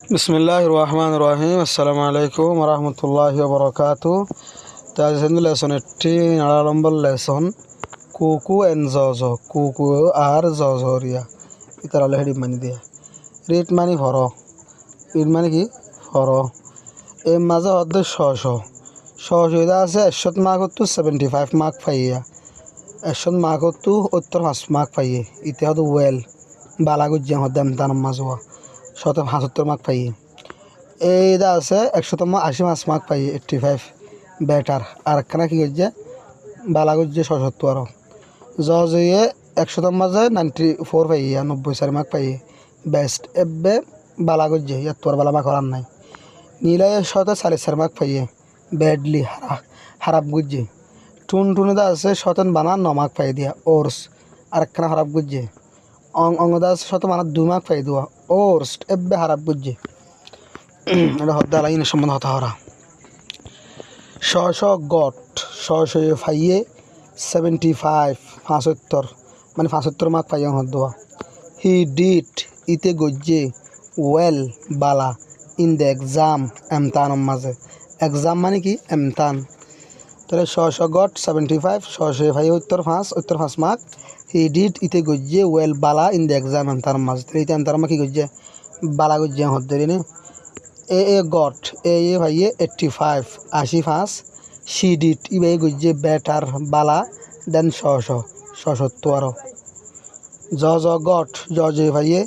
বিসমিল্লাহির রহমানির রহিম। আসসালামু আলাইকুম রহমতুল্লাহি ওবরাকাতু। তাজ হিন্দু লেসন 18 নম্বর লেসন কুকু এন জজ কুকু আর জজরিয়া ইতার আলে হেডি মানি দিয়া রিট মানি ফর রিট মানে কি ফর এই মাঝে হদ্দে শ আছে 100 মার্ক হতো 75 মার্ক পাইয়া 100 মার্ক হতো 75 মার্ক পাইয়ে ইতে হতো ওয়েল বালা গুজ্জে হদ্দাম তার মাঝ 75 মার্ক পাইয়ে এইটা আছে 180 মার্ক পাইয়ে 85 বেটার আর একখানা কি করছে বালা করছে 77 জয়ে 100 মাঝে 94 পাইয়ে 94 মার্ক পাইয়ে বেস্ট এবে বালা করছে তোর বালা মা করার নাই নীলাই 40 মার্ক পাইয়ে ব্যাডলি হারাপ গুজছে টুনটুনিদা আছে 9 মার্ক পাই দিয়া ওর্স আর একখানা হারাপ গুজছে অঙ্গদা আছে 2 মার্ক পাই দেওয়া ওর্স এবে হারাপ গুজছে এটা হদ্দা লাইনের সম্বন্ধে হতা হরা গট ফাইয়ে 75 75 মানে 75 মার্ক পাইয়া হদ্দা হি ডিড ইতে গজ্জে well Bala in the exam এমতান মাঝে এক্সাম মানে কি এমতান তাহলে গট 75 ফাইয়ে উত্তর 5 মার্ক হি ডিড ইতে গজ্জে well Bala in the exam এমতান মাঝে তাহলে ইতে এমতান কি গজ্জে বালা গজ্জে হদ্দে নে এ গট এ ভাইয়ে 85 85 সি ডিড ই ভাই গজ্জে বেটার বালা দেন 77 গট জে ভাইয়ে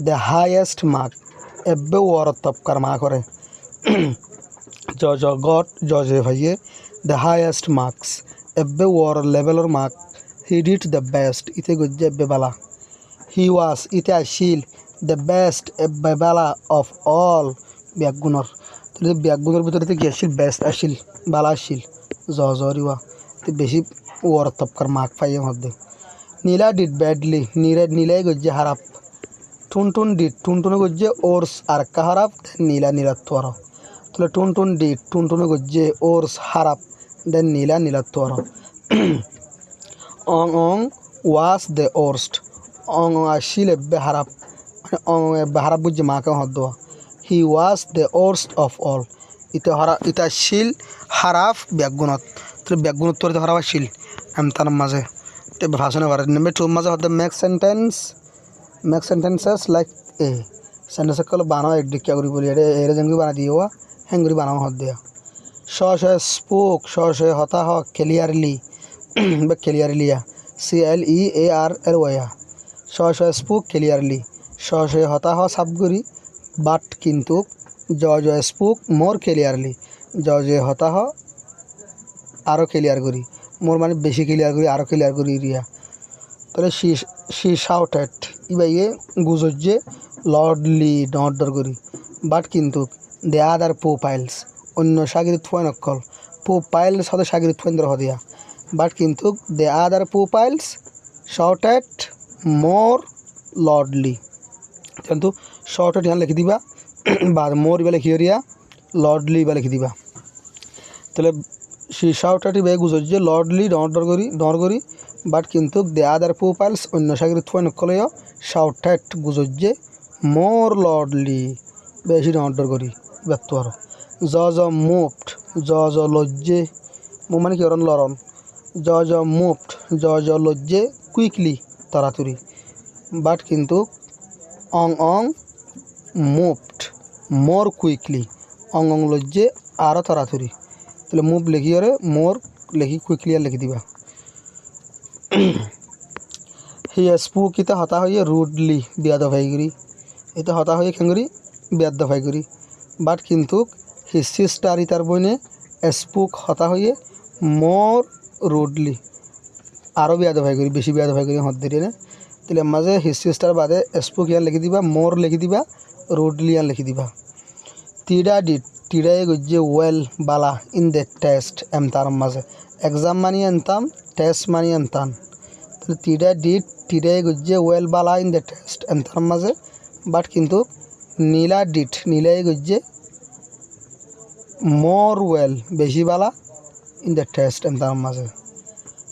দ্য হাইয়েস্ট মার্ক এবে ওর তপকার মা করে গট জে ভাইয়ে দ্য হাইয়েস্ট মার্কস এবে ওর লেভেলর mark he did the best ইতে গজ্জে এবে বালা হি ওয়াজ ইতে আসিল দ্য বেস্ট এবে বালা অফ অল ব্যাগুণর তাহলে ব্যাগুণের ভিতরে কি আসিল বেস্ট আসিল বালা আসিল জরিওয়া তো বেশি ওর তপকার মার্ক পাইয়ে মধ্যে নীলা ডিড ব্যাডলি নীলাই গজ্জে হারাপ টুনটুনে গজ্জে ওর্স আর কা হারাপ দেন নীলাত্বর তাহলে টুনটুনে গজ্জে ওর্স হারাপ দেন নীলাত্বর অং ওয়াস দ্য ওর্স্ট অং আসিল এবে হারাপ মানে অং এবে হারাপ গজ্জে মাকে হদ্দোয়া he was the worst of all ইতে শিল হারাফ ব্যাগুণত তাহলে ব্যাগুণত তোর হারাফ শিল তার মাঝে ভাষণে পারে নেমে টুর মাঝে হতে make sentences like a sentence কল বানাও একদিকে করি বলি এর যেমন বানা দিয়ে হ্যাঙ্গুরি বানাও হত দেয়া স্পোক হতা হ ক্লিয়ারলি বা ক্লিয়ারলিয়া CLEARLY স্পোক ক্লিয়ারলি হতা হ সাবগুরি বাট কিন্তু জয় স্পুক মোর ক্লিয়ারলি জয় হতা হ আরও ক্লিয়ার করি মোর মানে বেশি ক্লিয়ার করি আরও ক্লিয়ার করি রিয়া তাহলে শি শাউটেড ইবাইয়ে গুজজ্জে লর্ডলি নর্ডর করি বাট কিন্তু দে আদার পাইলস অন্য সাগরিত ফয়েন অক্কল পাইলস হতে সাগরিত ফয়েন ধর হদিয়া বাট কিন্তু দে আদার পাইলস শাউটেড মোর লর্ডলি কিন্তু শর্টেড ইয়ান লিখি দিবা বা মোর ইবা লিখি রিয়া লর্ডলি ইবা লিখি দিবা তাহলে সি শাউটেড ইবে গুজজ্জে লর্ডলি ডর করি বাট কিন্তু দে আদার পাইলস অন্য সাগরিত ফয়েন অক্কলয় শাউটেড গুজজ্জে মোর লর্ডলি বেশি ডর করি ব্যক্ত আরো মুভড লজ্জে মো মানে কি অরণ লরণ মুভড লজ্জে কুইকলি তাড়াতাড়ি বাট কিন্তু অং মুভড মোর কুইকলি অং লজ্জে আরও তাড়াতাড়ি তাহলে মুভ লিখি আরে মোর লিখি কুইকলি আর লিখি দিবা হি স্পুক ইতে হতা হইয়ে রুডলি বিয়াদ ভাইগুড়ি এতে হতা হইয়ে খেঙ্গুরি বিয়াদ ভাইগুড়ি বাট কিন্তু হি সিস্টার ইতার বইনে স্পুক হতা হইয়ে মোর রুডলি আরও বিয়াদ ভাইগুড়ি বেশি বিয়াদ ভাইগুড়ি হত দিয়ে না তাহলে মাঝে হি সিস্টার বাদে স্পুক ইয়ান লিখি দিবা মোর লিখি দিবা রুডলি ইয়ান লিখি দিবা টিডায়ে গজ্জে well Bala in the test তার মাঝে এক্সাম মানি আনতাম টেস্ট মানি আনতাম তাহলে টিডায়ে গজ্জে well Bala in the test তার মাঝে বাট কিন্তু নীলাই গজ্জে মোর ওয়েল বেশি বালা ইন দ্য টেস্ট তার মাঝে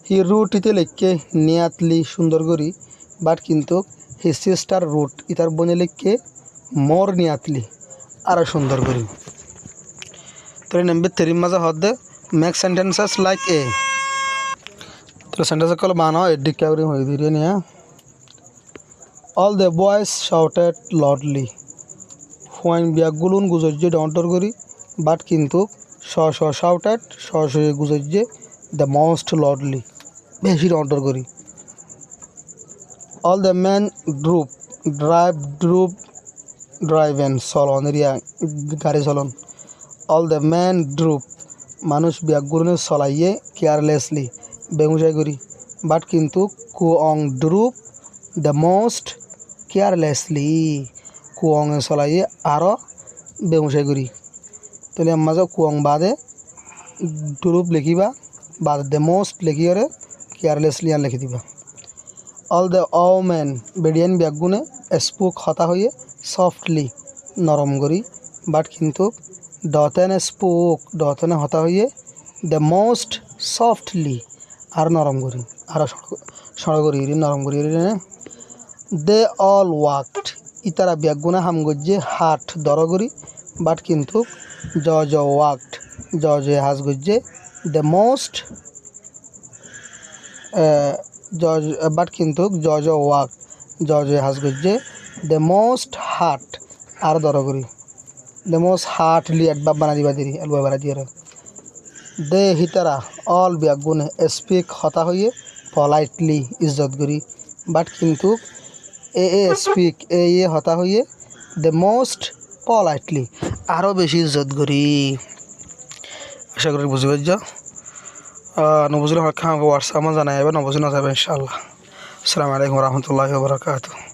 হি রুট ইতে লিখকে নিয়াতলি সুন্দর করি বাট কিন্তু হি সিস্টার রুট ইতার বনে লিখকে মোর নিয়াতলি আরও সুন্দর করি। তো নাম্বার 3 মাঝে হদ্দে মেক সেন্টেন্সেস লাইক এ। তো সেন্টেন্স কল বানাও এডিকা করি হয়ে দিয়ে নিয়ে all the boys shouted loudly. হোয়াইন বিয়াগুলুন গুজজ্জে ডন্টর করি বাট কিন্তু শাউটেড গুজজ্জে দ্য মোস্ট লাউডলি বেশি ডন্টর করি। অল দ্য ম্যান ড্রাইভেন চলন এরিয়া গাড়ি চলন। অল দ্য ম্যান ড্রুপ মানুষ বিয়াগুলুনে চলাইয়ে কেয়ারলেসলি বেগুসাই করি বাট কিন্তু কুয়ং ড্রুপ দ্য মোস্ট কেয়ারলেসলি কুয়ংয়ে চলাইয়ে আরও বেগুসাই করি। তাহলে মাঝে কুয়ং বাদে ড্রুপ লিখিবা বাদ দ্য মোস্ট লিখি করে কেয়ারলেসলি আর লিখি দিবা। অল দ্য ওমেন বেডিয়ান ব্যাগুনে স্পুক হতা হয়ে সফটলি নরম করি বাট কিন্তু ডতেনে হতা হয়ে দ্য মোস্ট সফটলি আর নরম করি আর সড় করি নরম করি। দে অল ওয়াকড ইতারা ব্যাগুনে হাম গজ্জে হাট দর করি বাট কিন্তু ওয়াকড হাজ গজ্জে দ্য মোস্ট বাট কিন্তু ওয়াক হাজ গজ্জে দ্য মোস্ট হার্ট আর দর করি দ্য মোস্ট হার্টলি এডভাব বানা দিবা দিরি এলবা বানা দিয়ে। দে হিতারা অল ব্যাগুনে স্পিক হতা হইয়ে পলাইটলি ইজ্জত করি বাট কিন্তু স্পিক হতা হইয়ে দ্য মোস্ট পলাইটলি আরও বেশি ইজ্জত করি। আশা করি বুঝি পারছ। নবুজুল হক হোয়াটসঅ্যাপে জানাই নবুজুল না যাবে ইনশাআল্লাহ। আসসালামু আলাইকুম রহমতুল্লাহি ওয়া বারাকাতুহু।